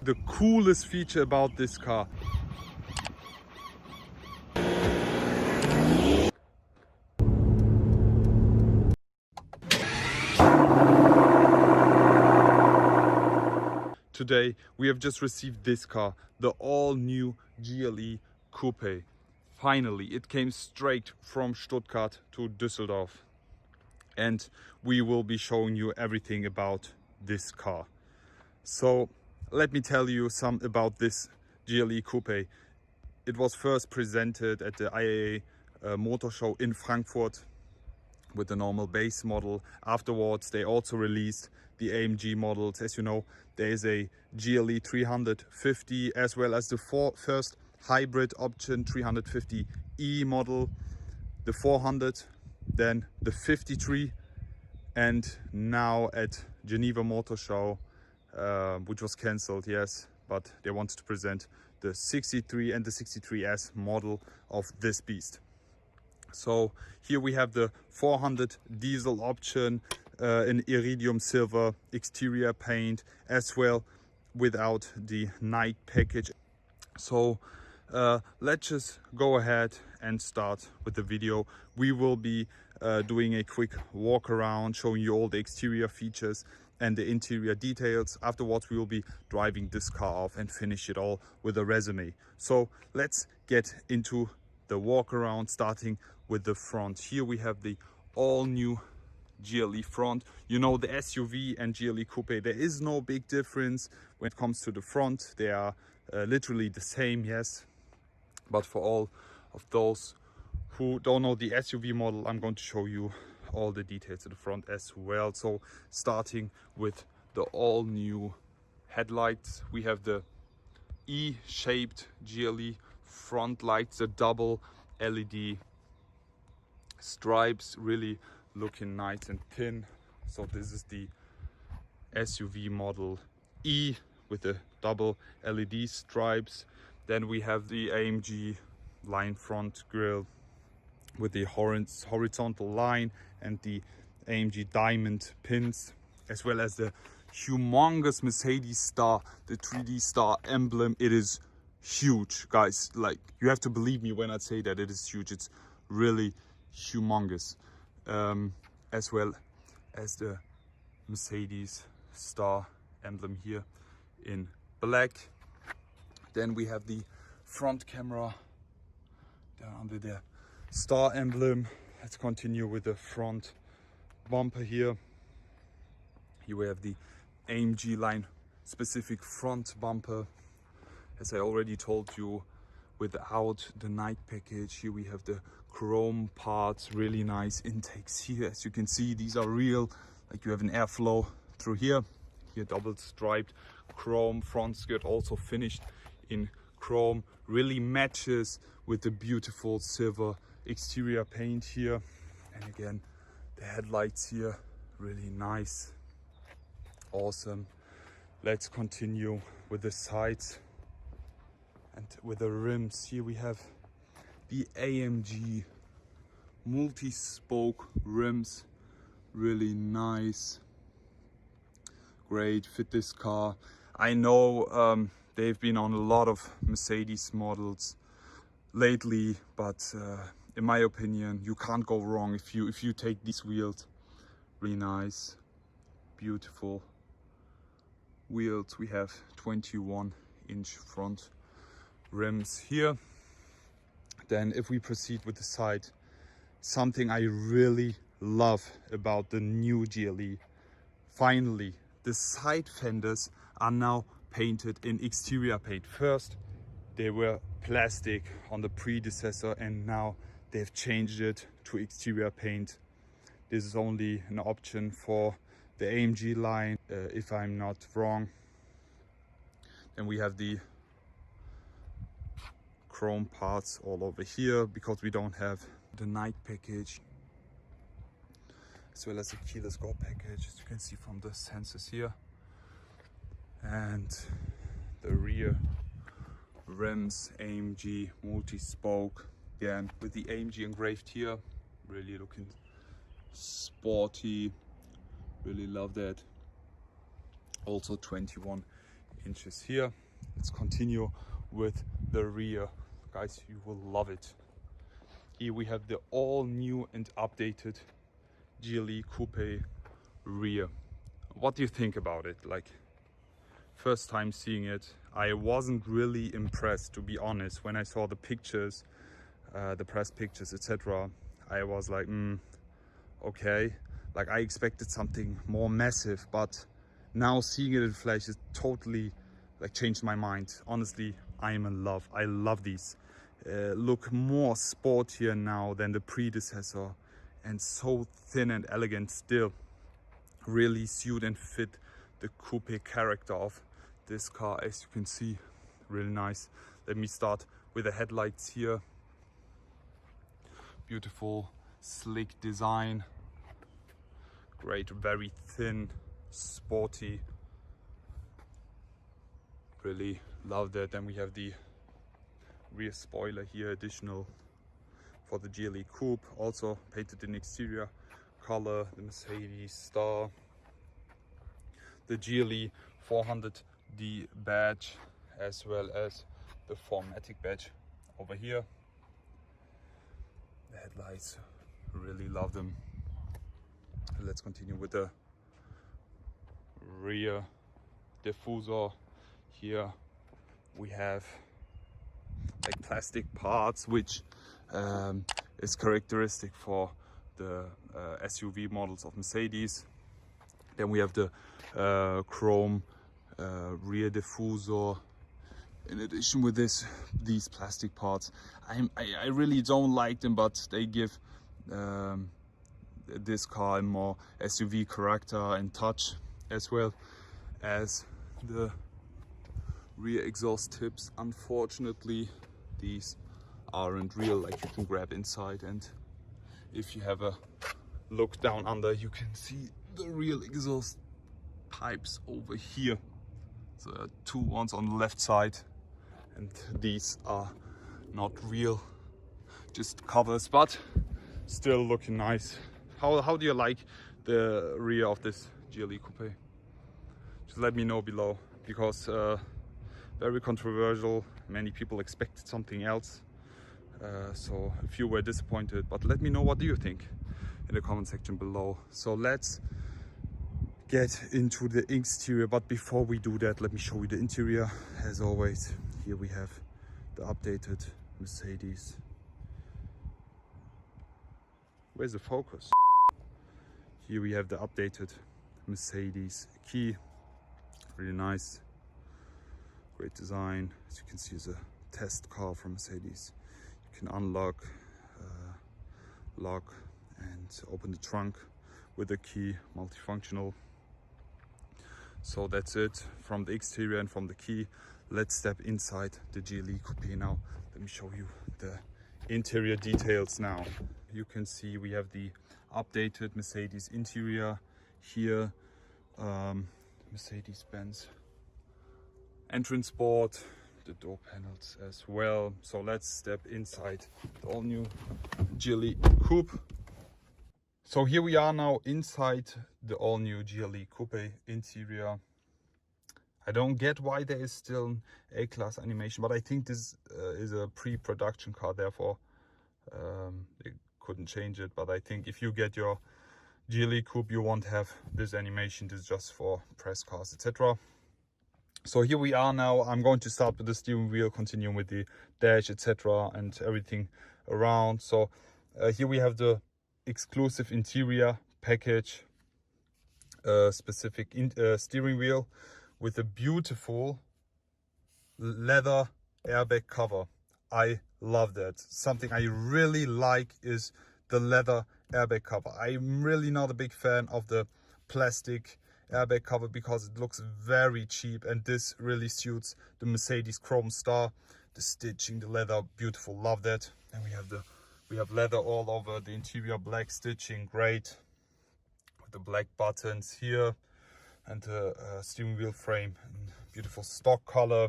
the coolest feature about this car. Today we have just received this car, the all-new GLE Coupe. Finally, it came straight from Stuttgart to Düsseldorf, and we will be showing you everything about this car. So let me tell you some about this GLE Coupe. It was first presented at the IAA motor show in Frankfurt with the normal base model. Afterwards, they also released the AMG models. As you know, there is a GLE 350 as well as the first hybrid option 350e model, the 400, then the 53, and now at Geneva Motor Show, which was cancelled, yes, but they wanted to present the 63 and the 63S model of this beast. So here we have the 400 diesel option in iridium silver exterior paint, as well without the night package. So let's just go ahead and start with the video. We will be doing a quick walk around, showing you all the exterior features and the interior details. Afterwards, we will be driving this car off and finish it all with a resume. So let's get into the walk around, starting with the front. Here we have the all new GLE front. You know, the SUV and GLE Coupe, there is no big difference when it comes to the front. They are literally the same, yes, but for all of those who don't know the SUV model, I'm going to show you all the details of the front as well. So starting with the all new headlights, we have the E-shaped GLE front lights, the double LED stripes, really looking nice and thin. So this is the SUV model E with the double LED stripes. Then we have the AMG line front grille with the horizontal line and the AMG diamond pins, as well as the humongous Mercedes star, the 3D star emblem. It is huge, guys. Like, you have to believe me when I say that it is huge. It's really humongous, as well as the Mercedes star emblem here in black. Then we have the front camera down under the star emblem. Let's continue with the front bumper here. Here we have the AMG line specific front bumper, as I already told you, without the night package. Here we have the chrome parts, really nice intakes here. As you can see, these are real, like you have an airflow through here. Here double striped chrome front skirt, also finished in chrome, really matches with the beautiful silver exterior paint here. And again, the headlights here, really nice, awesome. Let's continue with the sides and with the rims. Here we have the AMG multi-spoke rims, really nice, great, fit this car. I know they've been on a lot of Mercedes models lately, but in my opinion, you can't go wrong if you take these wheels. Really nice, beautiful wheels. We have 21-inch front rims here. Then if we proceed with the side, something I really love about the new GLE, finally the side fenders are now painted in exterior paint. First they were plastic on the predecessor, and now they've changed it to exterior paint. This is only an option for the AMG line, if I'm not wrong. Then we have the chrome parts all over here because we don't have the night package, as well as the keyless go package, as you can see from the sensors here. And the rear rims, AMG multi-spoke, again with the AMG engraved here, really looking sporty, really love that. Also 21 hinges here. Let's continue with the rear. Guys, you will love it. Here we have the all new and updated GLE Coupe rear. What do you think about it? Like, first time seeing it, I wasn't really impressed, to be honest. When I saw the pictures, the press pictures, etc., I was like, okay. Like, I expected something more massive, but now seeing it in flesh is totally like changed my mind. Honestly, I am in love. I love these. Look more sportier now than the predecessor, and so thin and elegant still. Really suit and fit the coupe character of this car, as you can see. Really nice. Let me start with the headlights here. Beautiful, slick design. Great, very thin, sporty. Really love that. Then we have the rear spoiler here, additional for the GLE Coupe. Also painted in exterior color, the Mercedes star, the GLE 400D badge, as well as the 4MATIC badge over here. The headlights, really love them. Let's continue with the rear diffuser. Here we have like plastic parts, which is characteristic for the SUV models of Mercedes. Then we have the chrome rear diffuser. In addition with these plastic parts, I really don't like them, but they give this car a more SUV character and touch, as well as the rear exhaust tips. Unfortunately, these aren't real, like you can grab inside, and if you have a look down under, you can see the real exhaust pipes over here. So two ones on the left side, and these are not real, just covers, but still looking nice. How do you like the rear of this GLE Coupe? Just let me know below, because very controversial. Many people expected something else, so a few were disappointed, but let me know, what do you think in the comment section below. So let's get into the exterior, but before we do that, let me show you the interior. As always, here we have the updated Mercedes. Where's the focus? Here we have the updated Mercedes key. Really nice, great design. As you can see, it's a test car from Mercedes. You can unlock, lock, and open the trunk with the key, multifunctional. So that's it from the exterior and from the key. Let's step inside the GLE Coupe now. Let me show you the interior details now. You can see we have the updated Mercedes interior here, Mercedes-Benz entrance board, the door panels as well. So let's step inside the all new GLE Coupe. So here we are now inside the all new GLE Coupe interior. I don't get why there is still an A-class animation, but I think this is a pre-production car, therefore they couldn't change it. But I think if you get your GLE Coupe, you won't have this animation. This is just for press cars, etc. So here we are now. I'm going to start with the steering wheel, continue with the dash, etc., and everything around. So here we have the exclusive interior package, specific steering wheel with a beautiful leather airbag cover. I love that. Something I really like is the leather airbag cover. I'm really not a big fan of the plastic airbag cover because it looks very cheap, and this really suits the Mercedes chrome star. The stitching, the leather, beautiful, love that. And we have leather all over the interior, black stitching, great, with the black buttons here, and the steering wheel frame in beautiful stock color.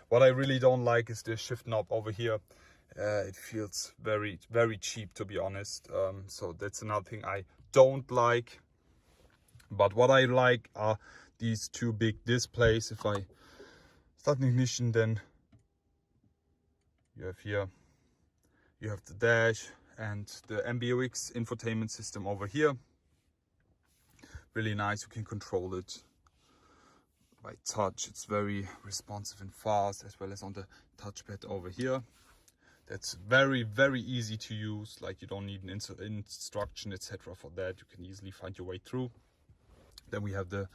What I really don't like is the shift knob over here. It feels very cheap, to be honest. So that's another thing I don't like. But what I like are these two big displays. If I start an ignition, then you have here, you have the dash and the MBUX infotainment system over here. Really nice, you can control it by touch. It's very responsive and fast, as well as on the touchpad over here. That's very, very easy to use. Like, you don't need an instruction, etc. for that. You can easily find your way through. Then we have the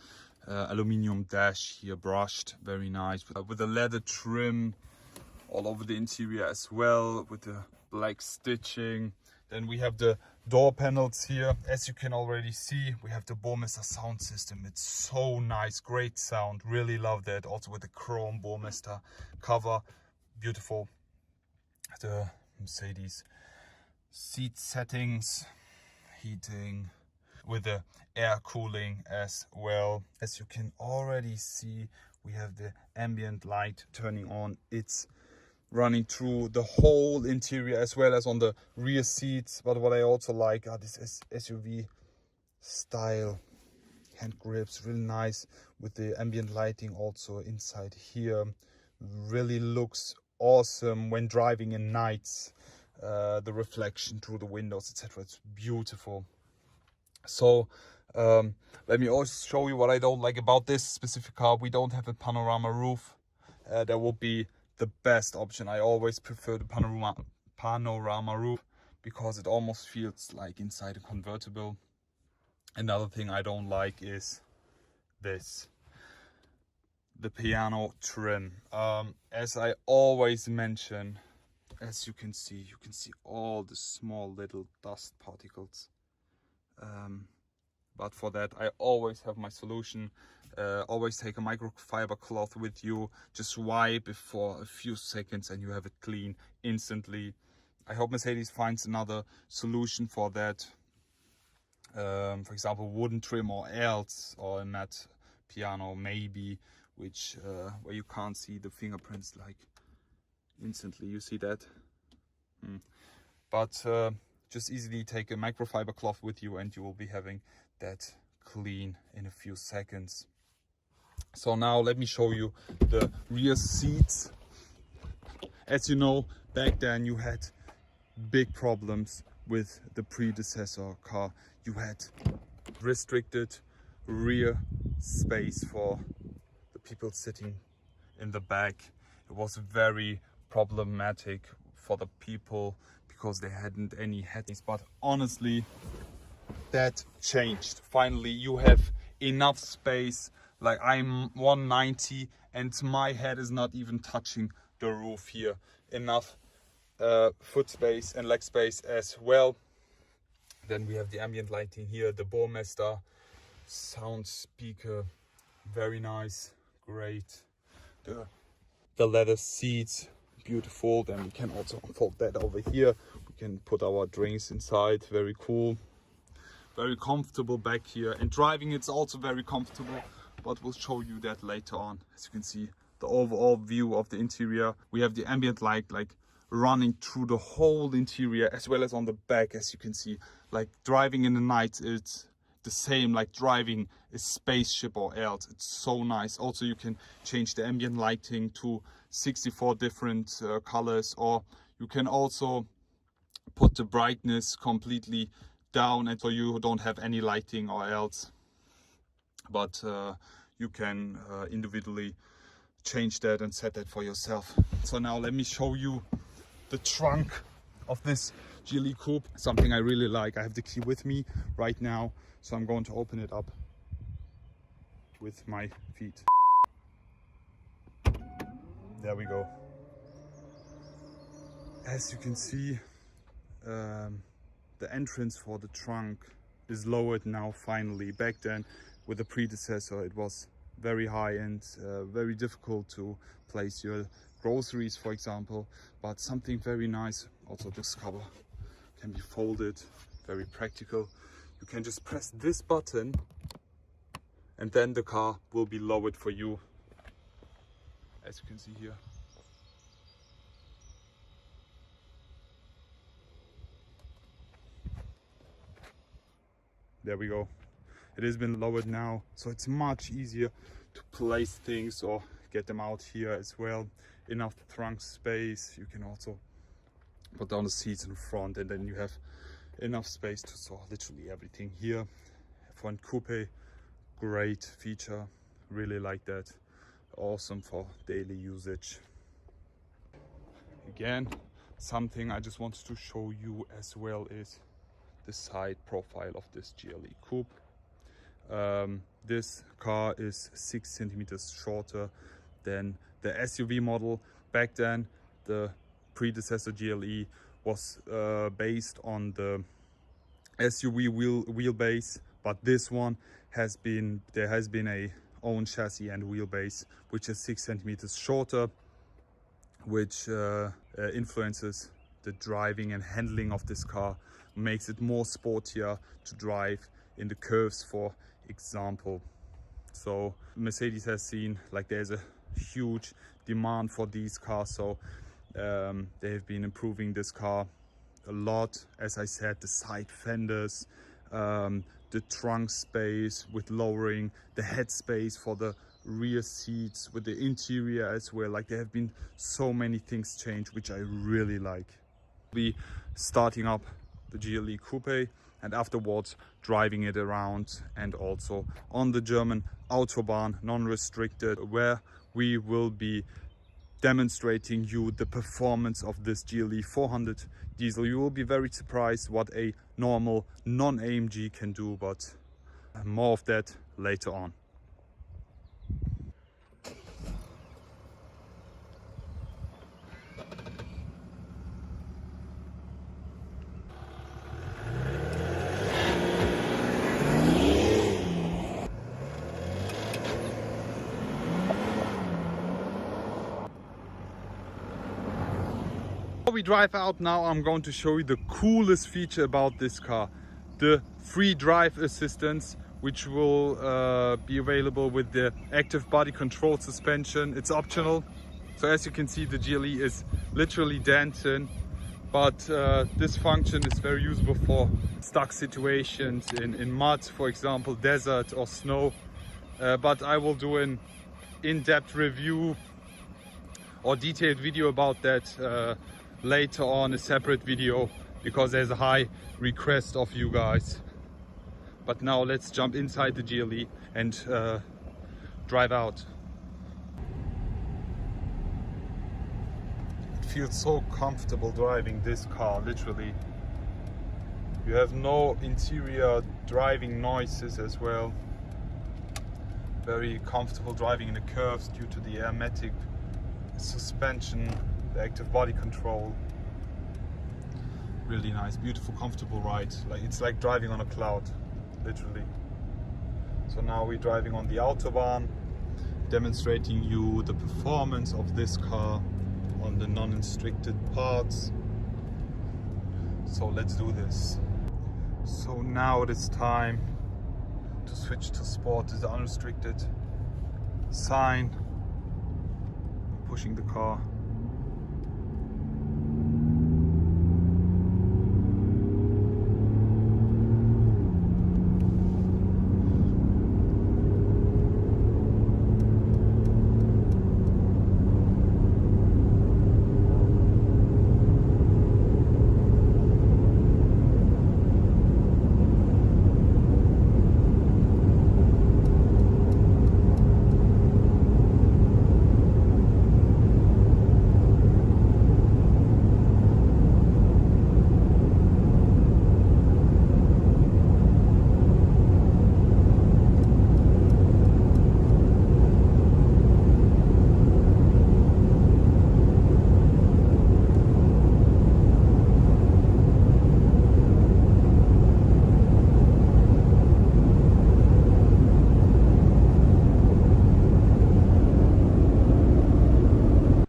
aluminium dash here, brushed, very nice, with a leather trim all over the interior as well, with the black stitching. Then we have the door panels here. As you can already see, we have the Burmester sound system. It's so nice, great sound, really love that. Also with the chrome Burmester cover, beautiful. The Mercedes seat settings, heating, with the air cooling as well. As you can already see, we have the ambient light turning on. It's running through the whole interior as well as on the rear seats. But what I also like are this SUV style hand grips, really nice, with the ambient lighting also inside here. Really looks awesome when driving in nights. The reflection through the windows, etc. It's beautiful. So let me also show you what I don't like about this specific car. We don't have a panorama roof. That would be the best option. I always prefer the panorama roof because it almost feels like inside a convertible. Another thing I don't like is this, the piano trim. As I always mention, as you can see all the small little dust particles. But for that I always have my solution. Always take a microfiber cloth with you, just wipe it for a few seconds and you have it clean instantly. I hope Mercedes finds another solution for that. For example, wooden trim or else, or a matte piano maybe, which where you can't see the fingerprints like instantly. You see that? But just easily take a microfiber cloth with you and you will be having that clean in a few seconds. So now let me show you the rear seats. As you know, back then you had big problems with the predecessor car. You had restricted rear space for the people sitting in the back. It was very problematic for the people because they hadn't any headings. But honestly, that changed. Finally, you have enough space. Like, I'm 190 and my head is not even touching the roof here. Enough foot space and leg space as well. Then we have the ambient lighting here, the Burmester sound speaker, very nice, great. The leather seats, beautiful. Then we can also unfold that over here. We can put our drinks inside, very cool. Very comfortable back here, and driving it's also very comfortable, but we'll show you that later on. As you can see, the overall view of the interior. We have the ambient light like running through the whole interior as well as on the back. As you can see, like driving in the night, it's the same like driving a spaceship or else. It's so nice. Also, you can change the ambient lighting to 64 different colors, or you can also put the brightness completely down, and so you don't have any lighting or else. But you can individually change that and set that for yourself. So now let me show you the trunk of this GLE Coupe. Something I really like. I have the key with me right now, so I'm going to open it up with my feet. There we go. As you can see, the entrance for the trunk is lowered now finally. Back then with the predecessor it was very high and very difficult to place your groceries, for example. But something very nice, also this cover can be folded, very practical. You can just press this button and then the car will be lowered for you, as you can see here. There we go. It has been lowered now, so it's much easier to place things or get them out here as well. Enough trunk space. You can also put down the seats in front, and then you have enough space to store literally everything here. For a coupe, great feature, really like that. Awesome for daily usage. Again, something I just wanted to show you as well is the side profile of this GLE Coupe. This car is 6 centimeters shorter than the SUV model. Back then, the predecessor GLE was based on the SUV wheelbase, but this one there has been a own chassis and wheelbase which is 6 centimeters shorter, which influences the driving and handling of this car, makes it more sportier to drive in the curves, for example. So Mercedes has seen like there's a huge demand for these cars, so they have been improving this car a lot. As I said, the side fenders, the trunk space with lowering, the head space for the rear seats, with the interior as well. Like, there have been so many things changed, which I really like. We'll be starting up the GLE Coupe and afterwards driving it around, and also on the German Autobahn, non-restricted, where we will be demonstrating you the performance of this GLE 400 diesel. You will be very surprised what a normal non-AMG can do, but more of that later on. Before we drive out now, I'm going to show you the coolest feature about this car, the free drive assistance, which will be available with the active body control suspension. It's optional. So as you can see, the GLE is literally dancing, but this function is very usable for stuck situations in mud, for example, desert or snow. But I will do an in-depth review or detailed video about that later on, a separate video, because there's a high request of you guys. But now let's jump inside the GLE and drive out. It feels so comfortable driving this car, literally. You have no interior driving noises as well. Very comfortable driving in the curves due to the airmatic suspension, the active body control. Really nice, beautiful, comfortable ride. Like, it's like driving on a cloud, literally. So now we're driving on the Autobahn, demonstrating you the performance of this car on the non-restricted parts. So let's do this. So now it is time to switch to sport. Is the unrestricted sign. I'm pushing the car.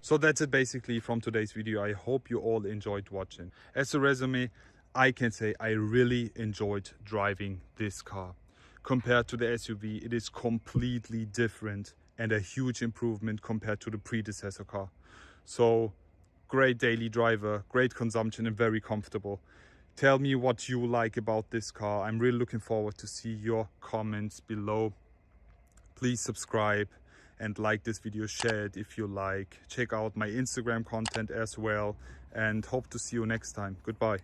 So that's it basically from today's video. I hope you all enjoyed watching. As a resume, I can say I really enjoyed driving this car. Compared to the SUV, it is completely different and a huge improvement compared to the predecessor car. So great daily driver, great consumption and very comfortable. Tell me what you like about this car. I'm really looking forward to see your comments below. Please subscribe and like this video, share it if you like. Check out my Instagram content as well, and hope to see you next time. Goodbye.